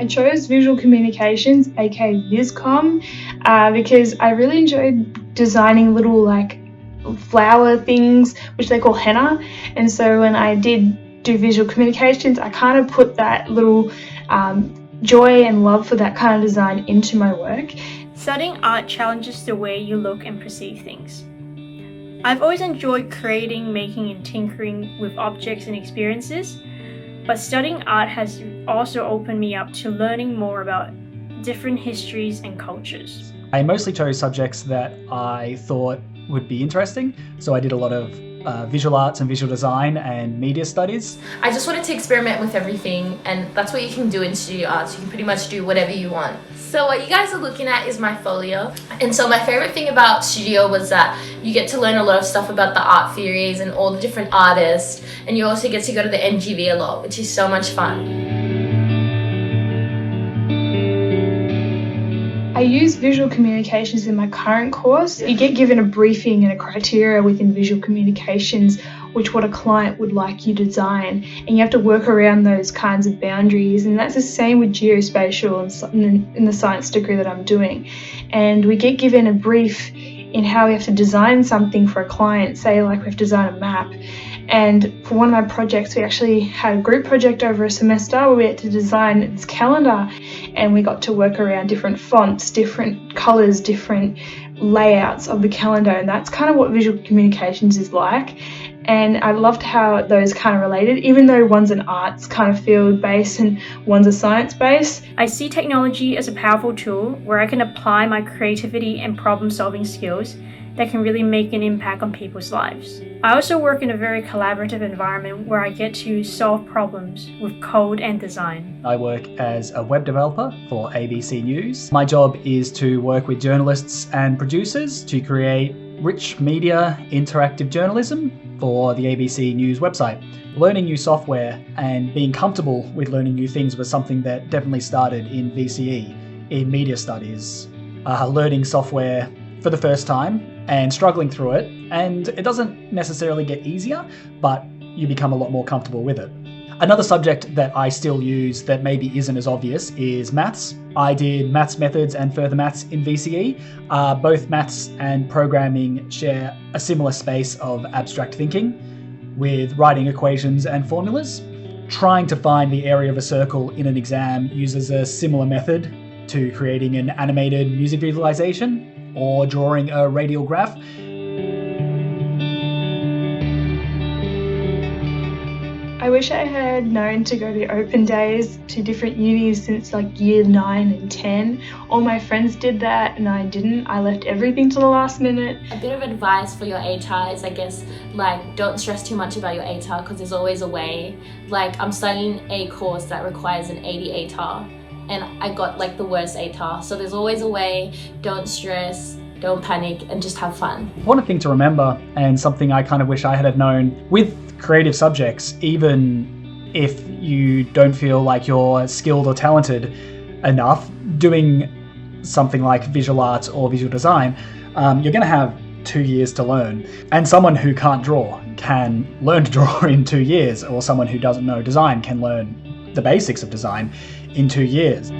I chose visual communications, aka Viscom, because I really enjoyed designing little flower things, which they call henna. And so when I did do visual communications, I kind of put that little joy and love for that kind of design into my work. Studying art challenges the way you look and perceive things. I've always enjoyed creating, making, and tinkering with objects and experiences, but studying art has also opened me up to learning more about different histories and cultures. I mostly chose subjects that I thought would be interesting, so I did a lot of visual arts and visual design and media studies. I just wanted to experiment with everything, and that's what you can do in studio arts. You can pretty much do whatever you want. So what you guys are looking at is my folio. And so my favorite thing about studio was that you get to learn a lot of stuff about the art theories and all the different artists, and you also get to go to the NGV a lot, which is so much fun. I use visual communications in my current course. You get given a briefing and a criteria within visual communications, which what a client would like you to design, and you have to work around those kinds of boundaries. And that's the same with geospatial in the science degree that I'm doing. And we get given a brief in how we have to design something for a client, say like we have to design a map. And for one of my projects, we actually had a group project over a semester where we had to design this calendar, and we got to work around different fonts, different colours, different layouts of the calendar, and that's kind of what visual communications is like. And I loved how those kind of related, even though one's an arts kind of field based and one's a science based. I see technology as a powerful tool where I can apply my creativity and problem-solving skills that can really make an impact on people's lives. I also work in a very collaborative environment where I get to solve problems with code and design. I work as a web developer for ABC News. My job is to work with journalists and producers to create rich media interactive journalism for the ABC News website. Learning new software and being comfortable with learning new things was something that definitely started in VCE, in media studies. Learning software for the first time and struggling through it, and it doesn't necessarily get easier, but you become a lot more comfortable with it. Another subject that I still use that maybe isn't as obvious is maths. I did maths methods and further maths in VCE. Both maths and programming share a similar space of abstract thinking, with writing equations and formulas. Trying to find the area of a circle in an exam uses a similar method to creating an animated music visualization or drawing a radial graph. I wish I had known to go to open days to different unis since like year 9 and 10. All my friends did that and I didn't. I left everything to the last minute. A bit of advice for your ATAR is, I guess, don't stress too much about your ATAR because there's always a way. I'm studying a course that requires an 80 ATAR. And I got the worst ATAR. So there's always a way. Don't stress, don't panic, and just have fun. One thing to remember, and something I kind of wish I had known, with creative subjects, even if you don't feel like you're skilled or talented enough, doing something like visual arts or visual design, you're going to have 2 years to learn. And someone who can't draw can learn to draw in 2 years, or someone who doesn't know design can learn the basics of design in 2 years.